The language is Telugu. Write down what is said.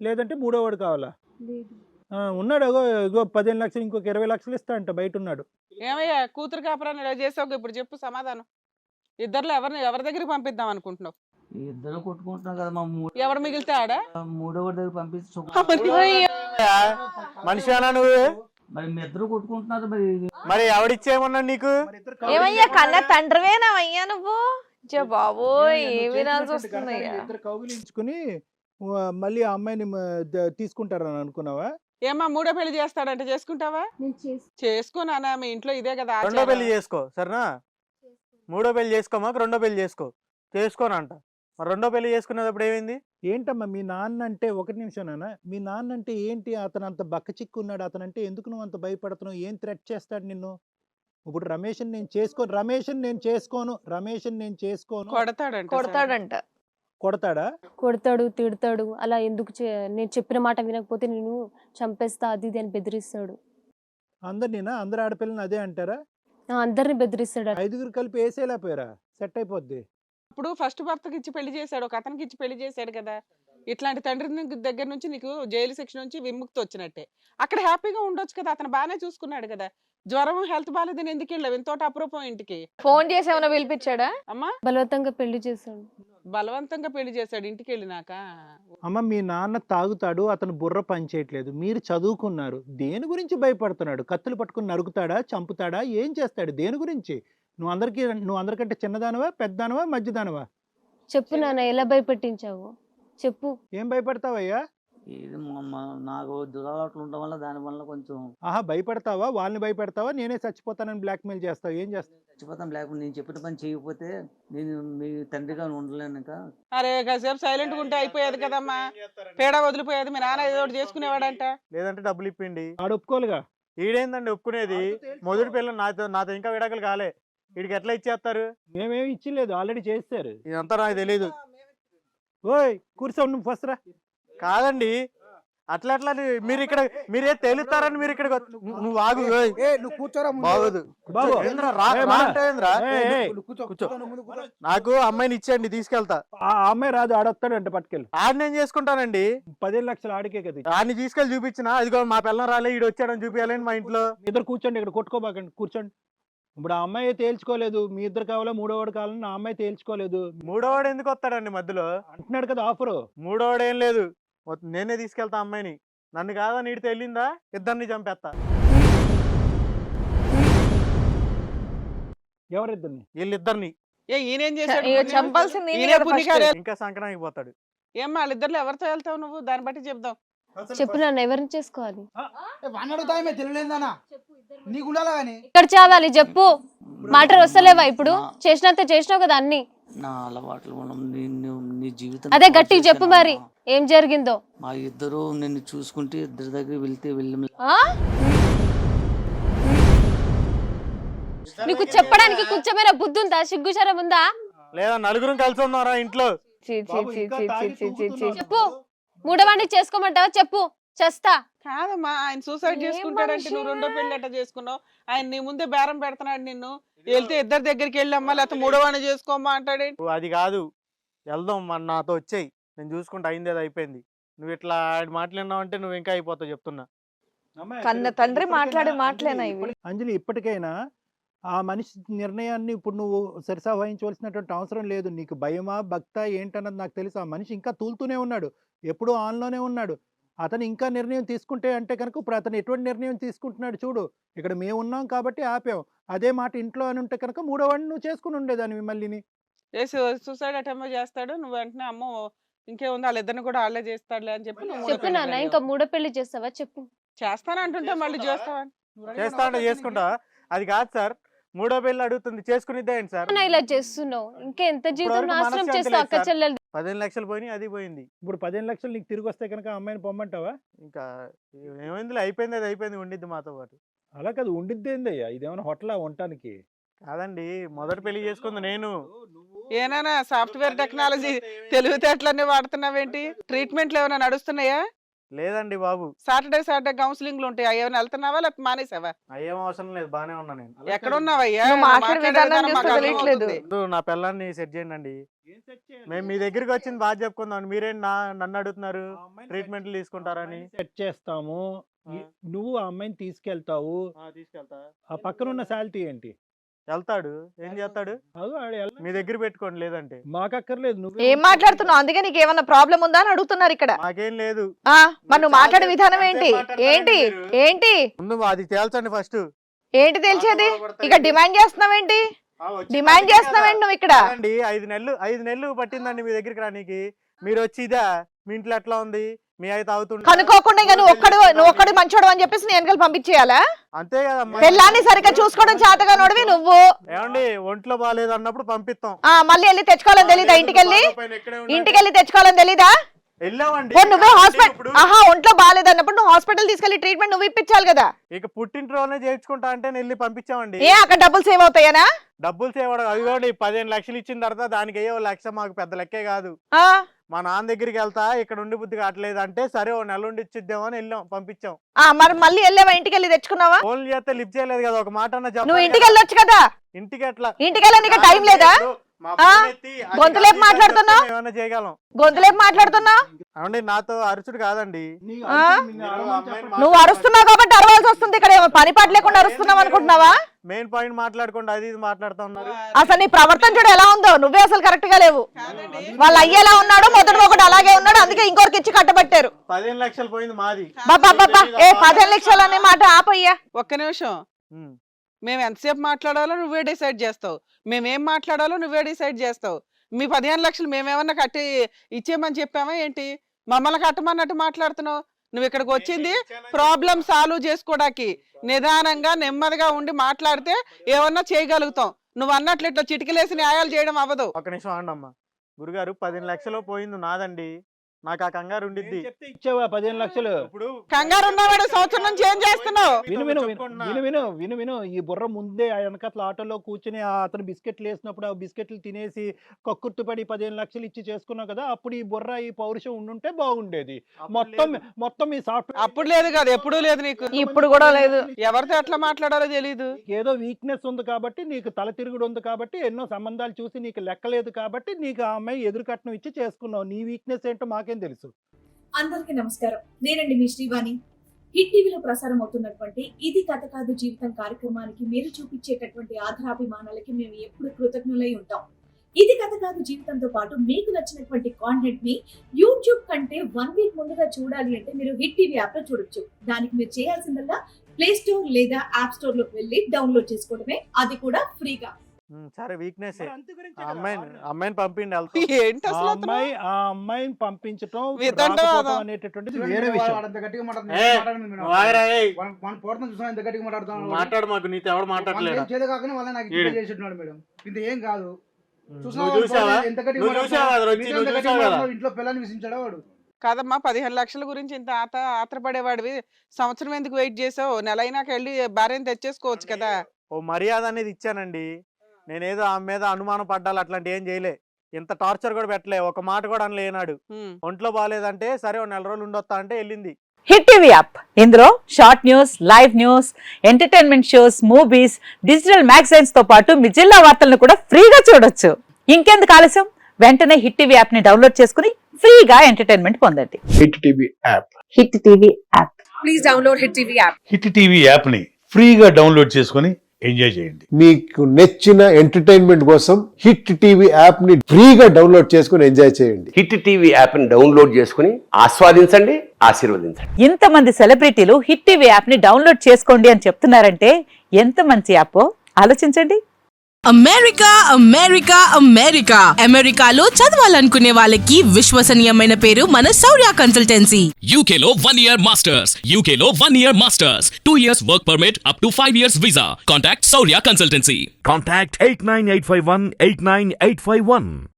లేదంటే మూడోవాడు కావాలా? లేదు. ఉన్నాడు అగో ఇగో 15 లక్షలు ఇంకొక 20 లక్షలు ఇస్తా అంట బయట ఉన్నాడు. ఏమయ్యా కూతురు కాపురాన్ని ఇలా చేసావు ఇప్పుడు చెప్పు సమాధానం. ఇద్దర్లో ఎవరి దగ్గరికి పంపిద్దాం అనుకుంటున్నావు? ఇద్దరు కొట్టుకుంటున్నాం కదా మా ఎవరు మిగిలితే ఆడ మూడో దగ్గర పంపించి మనిషి అన్నా నువ్వు? మరి మీ ఇద్దరు కొట్టుకుంటున్నారు మరి మరి ఎవడిచ్చేయమన్నా నీకు? ఏమయ్యా కన్న తండ్రివేనావయ్యా నువ్వు? జో బాబోయ్ ఏం వినాల్సి వస్తుందయ్యా. ఇద్దరు కౌగిలించుకుని మళ్ళీ ఆ అమ్మాయిని తీసుకుంటారని అనుకున్నావా? ఏమా మూడో పెళ్లి చేస్తాడంటే చేసుకుంటావా? చేసుకోనా మీ ఇంట్లో ఇదే కదా రెండో పెళ్లి చేసుకో సరేనా? మూడో పెళ్లి చేసుకోమాక రెండో పెళ్లి చేసుకోనంట. మరి రెండో పెళ్లి చేసుకునేటప్పుడు ఏమైంది? ఏంటమ్మా మీ నాన్న అంటే ఒకటి నిమిషం మీ నాన్న అంటే ఏంటి? అతను అంత బక్క చిక్కున్నాడు, అతను అంటే ఎందుకు నువ్వు అంత భయపడుతున్నావు? ఏం థ్రెట్ చేస్తాడు నిన్ను? ఇప్పుడు రమేష్ నేను చేసుకోను కొడతాడంట. కొడతాడా? కొడతాడు, తిడతాడు. అలా ఎందుకు నేను చెప్పిన మాట వినకపోతే నేను చంపేస్తా అది ఇది అని బెదిరిస్తాడు. అందరు ఆడపిల్లని అదే అంటారా? అందరిని బెదిరిస్తాడు. 5గురు కలిపి వేసేలేకపోయారా? సెట్ అయిపోద్ది. ఇప్పుడు ఫస్ట్ భర్తకి ఇచ్చి పెళ్లి చేశాడు, ఒక అతనికి ఇచ్చి పెళ్లి చేశాడు కదా. ఇట్లాంటి తండ్రి దగ్గర నుంచి నీకు జైలు శిక్ష నుంచి విముక్తి వచ్చినట్టే. అక్కడ హ్యాపీగా ఉండొచ్చు కదా, అతను బాగానే చూసుకున్నాడు కదా. జ్వరం హెల్త్ బాగాలేదని ఎందుకు వెళ్ళావు ఇంతోటి అపురూపం ఇంటికి? ఫోన్ చేసి ఏమైనా పిలిపించాడా? అమ్మా బలవంతంగా పెళ్లి చేశాడు. బలవంతంగా పెళ్లి చేశాడు ఇంటికి వెళ్ళినాక. అమ్మ మీ నాన్న తాగుతాడు, అతను బుర్ర పనిచేయట్లేదు, మీరు చదువుకున్నారు, దేని గురించి భయపడుతున్నాడు? కత్తులు పట్టుకుని నరుకుతాడా, చంపుతాడా, ఏం చేస్తాడు? దేని గురించి? నువ్వు అందరికంటే చిన్నదానవా, పెద్దదానవా, మధ్యదానవా? చెప్పు నాన్న, ఎలా భయపెట్టించావు చెప్పు. ఏం భయపడతావయ్యా? ఇది నాకు దురలవాట్లు ఉండడం వల్ల దాని వల్ల కొంచెం భయపడతావా? వాళ్ళని భయపెడతావా? నేనే చచ్చిపోతానని బ్లాక్మెయిల్ చేస్తావు? ఏం చేస్తావు? చచ్చిపోతాం లేకపోతే నేను చెప్పిన పని చేయకపోతే నేను మీ తండ్రిగా ఉండలేను. ఇంకా అరే కాసేపు సైలెంట్ గా ఉంటే అయిపోయేది కదమ్మా, పేడ వదిలిపోయేది. మీ నాన్న ఏదో ఒకటి చేసుకునేవాడంట. లేదంటే డబ్బులు ఇప్పిండి. ఆడు ఒప్పుకోలుగా. ఈడేందండి ఒప్పుకునేది? మొదటి పిల్లలు నాతో ఇంకా విడాకులు కాలే, వీడికి ఎట్లా ఇచ్చేస్తారు? మేమేమి ఇచ్చిలేదు, ఆల్రెడీ చేస్తారు. ఇదంతా నాకు తెలీదు. ఓయ్ కూర్చో, నువ్వు ఫస్ట్ రా. కాదండి అట్లా మీరు ఇక్కడ మీరే తేలుతారని మీరు ఇక్కడ నువ్వు ఆగు. నువ్వు కూర్చోరా బాగోదు బాబు. కూర్చో. నాకు అమ్మాయిని ఇచ్చేయండి, తీసుకెళ్తా. ఆ అమ్మాయి రాదు, ఆడొస్తాడంట పట్టుకెళ్ళి. ఆడిని ఏం చేసుకుంటానండి? 15 లక్షలు ఆడికే కదా. ఆడిని తీసుకెళ్ళి చూపించిన, అదిగో మా పిల్లం రాలే, ఈడు వచ్చాడని చూపించాలని మా ఇంట్లో. ఇద్దరు కూర్చోండి, ఇక్కడ కొట్టుకోబాకండి, కూర్చోండి. ఇప్పుడు ఆ అమ్మాయి తేల్చుకోలేదు, మీ ఇద్దరు కావాలా మూడోవాడు కావాలని ఆ అమ్మాయి తేల్చుకోలేదు. మూడోవాడు ఎందుకు వస్తాడండి మధ్యలో? అంటున్నాడు కదా ఆఫరు. మూడోవాడు ఏం లేదు, నేనే తీసుకెళ్తా అమ్మాయిని. నన్ను కాదా నీడితే వెళ్ళిందా ఇద్దరిని చంపేస్తా. ఎవరిద్దరిని? వీళ్ళిద్దరిని. ఈయనేం చేశాడు? చంపాల్సింది ఇంకా సంక్రాంతికి పోతాడు. ఏమ్మా వాళ్ళిద్దరిలో ఎవరితో వెళ్తావు నువ్వు? దాన్ని బట్టి చెప్దాం. చెప్పు నాన్న, ఎవరిని చేసుకోవాలి? అడుగుతామే తెలియలేదనా నీకు ఉండాలా గానీ ఇక్కడ చావాలి చెప్పు. మాటలు వస్తలేవా ఇప్పుడు? చేసినావు కదా అన్ని. నా అలవాట్లు నీ జీవితం అదే గట్టిగా చెప్పు మరి ఏం జరిగిందో. మా ఇద్దరు నిన్ను చూసుకుంటే ఇద్దరి దగ్గర వెళ్ళం. నీకు చెప్పడానికి కూర్చోమైన బుద్ధి ఉందా? సిగ్గుచరం ఉందా? లేదా నలుగురం కలిసి ఉన్నారా ఇంట్లో? చెప్పు. మూడవాడిని చేసుకోమంటావా? చెప్పు, చేస్తా. కాదమ్మా, ఆయన సూసైడ్ చేసుకుంటాడంటే నువ్వు రెండో పెళ్లి అట్లా చేసుకున్నావు. ఆయన నీ ముందే బేరం పెడుతున్నాడు నిన్ను. వెళ్తే ఇద్దరి దగ్గరికి వెళ్ళమ్మా, లేకపోతే మూడోవాడిని చేసుకోమ్మా అంటాడే. అది కాదు, వెళ్దాం మన నాతో వచ్చేయి, నేను చూసుకుంటా, అయింది అది అయిపోయింది. నువ్వు ఇట్లా ఆయన మాట్లాడినావు అంటే నువ్వు ఇంకా అయిపోతావు చెప్తున్నా. కన్న తండ్రి మాట్లాడే మాటలేనా ఇవి? అంజలి, ఇప్పటికైనా ఆ మనిషి నిర్ణయాన్ని ఇప్పుడు నువ్వు సరిసావహించవలసినటువంటి అవసరం లేదు. నీకు భయమా భక్త ఏంటన్నది నాకు తెలుసు. ఆ మనిషి ఇంకా తూలుతూనే ఉన్నాడు, ఎప్పుడూ ఆన్లోనే ఉన్నాడు. అతను ఇంకా నిర్ణయం తీసుకుంటే అంటే కనుక ఇప్పుడు అతను ఎటువంటి నిర్ణయం తీసుకుంటున్నాడు చూడు. ఇక్కడ మేము ఉన్నాం కాబట్టి ఆపాం. అదే మాట ఇంట్లో అని ఉంటే కనుక మూడోవాడిని నువ్వు చేసుకుని ఉండేదాన్ని. మిమ్మల్ని సూసైడ్ అటెంప్ట్ చేస్తాడు, నువ్వు వెంటనే అమ్మో ఇంకేముంది వాళ్ళిద్దరిని కూడా వాళ్ళే చేస్తాడులే అని చెప్పి చెప్పు నాన్న, ఇంకా మూడో పెళ్లి చేస్తావా? చెప్పు. చేస్తానంటుంటే మళ్ళీ చేస్తావా? చేస్తా అంటే చేసుకుంటా. అది కాదు సార్, మూడో పెళ్లి అడుగుతుంది, చేసుకునిద్దే ఏంటి సార్? ఇలా చేస్తున్నావు, ఇంకా ఎంత జీవితం నాశనం చేస్తావు అక్క చెల్లెలు. 15 లక్షలు పోయినాయి, అది పోయింది. ఇప్పుడు 15 లక్షలు నీకు తిరిగి వస్తే కనుక అమ్మాయిని పొమ్మంటావా? ఇంకా ఏమైంది, అయిపోయింది, అది అయిపోయింది, ఉండిద్ది మాతో పాటు. అలా కాదు, ఉండిద్దేందయ్యా, ఇదేమైనా హోటలా ఉండటానికి? కాదండి, మొదటి పెళ్లి చేసుకుంది నేను. ఏనా సాఫ్ట్వేర్ టెక్నాలజీ తెలివితేటలన్నీ వాడుతున్నావేంటి? ట్రీట్మెంట్లు ఏమైనా నడుస్తున్నాయా? లేదండి బాబు, సాటర్డే కౌన్సిలింగ్లు ఉంటాయి, అవి ఏమైనా వెళ్తున్నావా లేకపోతే మానేసావా? అయ్యేం అవసరం లేదు, బానే ఉన్నా నేను. ఎక్కడ ఉన్నావయ్యా? నువ్వు నువ్వు మాట్లాడే మాట్లాడే విధానం విధానం చూస్తే మాకు తెలియట్లేదు. అర్థమవుతుంది. ముందు నా పిల్లల్ని సెట్ చేయండి అండి. మేము మీ దగ్గరికి వచ్చింది బాగా చెప్పుకుందాం, మీరేంటి నన్ను అడుగుతున్నారు ట్రీట్మెంట్లు తీసుకుంటారని. సెట్ చేస్తాము. నువ్వు ఆ అమ్మాయిని తీసుకెళ్తావు. తీసుకెళ్తా. ఆ పక్కన ఉన్న శాలిటీ ఏంటి? వెళ్తాడు, ఏం చేస్తాడు? అదో ఆడు మీ దగ్గర పెట్టుకోండి, లేదంటే మాకక్కర్లేదు. నువ్వు ఏం మాట్లాడుతున్నావు? అందుకే నీకు ఏమన్నా ప్రాబ్లం ఉందా అని అడుగుతున్నారు ఇక్కడ. మాకేం లేదు. మరి నువ్వు మాట్లాడే విధానం ఏంటి? ఏంటి ఏంటి ముందు అది తేల్చండి ఫస్ట్. ఏంటి తెలిసేది? ఇక డిమాండ్ చేస్తున్నావేంటి? డిమాండ్ చేస్తున్నావేంటి నువ్వు ఇక్కడ? 5 నెలలు పట్టిందండి మీ దగ్గరికి రానికి. మీరు వచ్చి ఇదా మీ ఇంట్లో ఎట్లా ఉంది, మీ అయితే తాగుతుంటే కనుక్కోకుండా ఇక నువ్వు ఒక్కడు మంచోడు అని చెప్పేసి నేను వెనకాల పంపించేయాలా? అంతే కదమ్మా. పెళ్ళాన్ని సరిగ్గా చూసుకోవడం చేతగా నోడివి నువ్వు. ఏమండి ఒంట్లో బాగాలేదు అన్నప్పుడు పంపిస్తాం. మళ్ళీ వెళ్ళి తెచ్చుకోవాలని తెలీదా? ఇంటికెళ్ళి తెచ్చుకోవాలని తెలీదా? వెళ్ళామండి. నువ్వే హాస్పిటల్ ఒంట్లో బాగాలేదు అన్నప్పుడు నువ్వు హాస్పిటల్ తీసుకెళ్లి ట్రీట్మెంట్ నువ్వు ఇప్పించాలి కదా. ఇక పుట్టింట్లోనే చేయించుకుంటా అంటే వెళ్ళి పంపించామండి. ఏ అక్కడ డబ్బులు సేవ్ అవుతాయనా? డబ్బులు సేవడం అది కూడా 15 లక్షలు ఇచ్చిన తర్వాత దానికి అయ్యే 1 లక్ష మాకు పెద్ద లెక్కే కాదు. మా నాన్న దగ్గరికి వెళ్తా ఇక్కడ ఉండి బుద్ధి కావట్లేదు అంటే సరే 1 నెల ఉండి ఇచ్చిద్దాం అని వెళ్ళాం, పంపించాం. మరి మళ్ళీ వెళ్ళావా? ఇంటికి వెళ్ళి తెచ్చుకున్నావా? ఫోన్ చేస్తే లిఫ్ట్ చేయలేదు కదా, ఒక మాట అన్న నువ్వు ఇంటికి వెళ్ళొచ్చు కదా. ఇంటికి ఎట్లా? ఇంటికి వెళ్ళడానికి టైం లేదా? గొంతులేపు మాట్లాడుతున్నావు, ఏమన్నా చేయగలం. గొంతులేపు మాట్లాడుతున్నావు. అవునండి, నాతో అరుచుడు కాదండి. నువ్వు అరుస్తున్నావు కాబట్టి అరవాల్సి వస్తుంది. ఇక్కడ పని పాట లేకుండా అరుస్తున్నావు అనుకుంటున్నావా? మెయిన్ పాయింట్ మాట్లాడుకుంటూ అది ఇది మాట్లాడుతూ ఉన్నారు. అసలు నీ ప్రవర్తన చూడు ఎలా ఉందో. నువ్వే అసలు కరెక్ట్ గా లేవు. వాళ్ళు అయ్యేలా ఉన్నాడు, మొదటి ఒకటి అలాగే ఉన్నాడు, అందుకే ఇంకొకరికి ఇచ్చి కట్టబట్టారు. 15 లక్షలు పోయింది మాది. 15 లక్షలు అనే మాట ఆపయ్యా. ఒక్క నిమిషం. మేము ఎంతసేపు మాట్లాడాలో నువ్వే డిసైడ్ చేస్తావు, మేమేం మాట్లాడాలో నువ్వే డిసైడ్ చేస్తావు. మీ 15 లక్షలు మేమేమన్నా కట్టి ఇచ్చేయమని చెప్పామా ఏంటి? మమ్మల్ని కట్టమన్నట్టు మాట్లాడుతున్నావు. నువ్వు ఇక్కడికి వచ్చింది ప్రాబ్లం సాల్వ్ చేసుకోవడానికి. నిదానంగా నెమ్మదిగా ఉండి మాట్లాడితే ఏమన్నా చేయగలుగుతాం. నువ్వు అన్నట్లు ఇట్లా చిటికలేసి న్యాయాలు చేయడం అవ్వదు. ఒక నిమిషం ఆండమ్మా. గురుగారు 15 లక్షలు పోయింది నాదండి, నాకు ఆ కంగారు ఉండిద్ది. ఇచ్చావా 15 లక్షలు? కంగారు ఉన్నవాడు సంవత్సరం నుంచి ఏం చేస్తున్నావు? విను. ఈ బుర్ర ముందే ఆ వెనకట్ల ఆటోలో కూర్చుని అతను బిస్కెట్లు వేసినప్పుడు ఆ బిస్కెట్లు తినేసి కక్కుర్తుపడి 15 లక్షలు ఇచ్చి చేసుకున్నావు కదా, అప్పుడు ఈ బుర్ర ఈ పౌరుషం ఉండుంటే బాగుండేది. మొత్తం ఈ సాఫ్ట్వేర్ అప్పుడు లేదు కదా, ఎప్పుడూ లేదు నీకు. ఇప్పుడు కూడా లేదు. ఎవరితో ఎట్లా మాట్లాడాలో తెలీదు. ఏదో వీక్నెస్ ఉంది కాబట్టి, నీకు తల తిరుగుడు ఉంది కాబట్టి, ఎన్నో సంబంధాలు చూసి నీకు లెక్కలేదు కాబట్టి నీకు ఆ అమ్మాయి ఎదురు కట్నం ఇచ్చి చేసుకున్నావు. నీ వీక్నెస్ ఏంటో మాకేం తెలుసు. అందరికీ నమస్కారం. నేనండి మీ శ్రీవాణి. హిట్ టీవీలో ప్రసారం అవుతున్నటువంటి ఇది కథ కాదు జీవితం కార్యక్రమానికి మీరు చూపించేటటువంటి ఆధారాభిమానాలకి మేము ఎప్పుడు కృతజ్ఞులై ఉంటాం. ఇది కథ కాదు జీవితంతో పాటు మీకు నచ్చినటువంటి కాంటెంట్ ని యూట్యూబ్ కంటే 1 వీక్ ముందుగా చూడాలి అంటే మీరు హిట్ టీవీ యాప్ లో చూడొచ్చు. దానికి మీరు చేయాల్సిందల్లా ప్లే స్టోర్ లేదా యాప్ స్టోర్ లోకి వెళ్ళి డౌన్లోడ్ చేసుకోవడమే, అది కూడా ఫ్రీగా. సరే వీక్నెస్ అమ్మాయిని పంపిండి. ఏంటి అసలు అతను? ఆ అమ్మాయిని పంపించటం వితండవాదం అనేటటువంటిది వేరే విషయం. మాట్లాడు, మాకు నీతో ఎవరు మాట్లాడలేదు. ఏం కాదు. ఇంట్లో పిల్లల్ని విసించాడా వాడు? కాదమ్మా, 15 లక్షల గురించి ఇంత ఆత్రపడేవాడివి సంవత్సరం ఎందుకు వెయిట్ చేసావు? నెల అయినాక వెళ్ళి భార్యను తెచ్చేసుకోవచ్చు కదా. ఓ మర్యాద అనేది ఇచ్చానండి. నేనేదో ఆమె మీద అనుమానం పడ్డాలి అట్లాంటి ఏం చేయలే. ఇంత టార్చర్ కూడా పెట్టలే, ఒక మాట కూడా అనలేనాడు. ఒంట్లో బాగాలేదంటే సరే 1 నెల రోజులు ఉండొస్తా అంటే వెళ్ళింది. హిట్ టీవీ యాప్ ఇందులో short news, live news, entertainment shows, movies, digital magazines తో పాటు మీ జిల్లా వార్తలను కూడా ఫ్రీగా చూడొచ్చు. ఇంకెందుకు ఆలస్యం, వెంటనే హిట్ టీవీ యాప్ ని డౌన్లోడ్ చేసుకుని ఫ్రీగా ఎంటర్టైన్మెంట్ పొందండి. Hit TV app. Hit TV app. Please download hit TV app. Hit TV app ని ఫ్రీగా డౌన్లోడ్ చేసుకుని ఎంజాయ్ చేయండి. మీకు నచ్చిన ఎంటర్టైన్మెంట్ కోసం హిట్ టీవీ యాప్ ని ఫ్రీగా డౌన్లోడ్ చేసుకుని ఎంజాయ్ చేయండి. హిట్ టీవీ యాప్ ని డౌన్లోడ్ చేసుకుని ఆస్వాదించండి, ఆశీర్వదించండి. ఇంతమంది సెలబ్రిటీలు హిట్ టీవీ యాప్ ని డౌన్లోడ్ చేసుకోండి అని చెప్తున్నారంటే ఎంత మంచి యాప్ ఆలోచించండి. అమెరికాలో చదవాలనుకునే వాళ్ళకి విశ్వసనీయమైన పేరు మన శౌర్య కన్సల్టెన్సీ. యూకేలో 1 year masters, 2 years work permit up to 5 years visa. Contact Saurya Consultancy. Contact 89851 89851.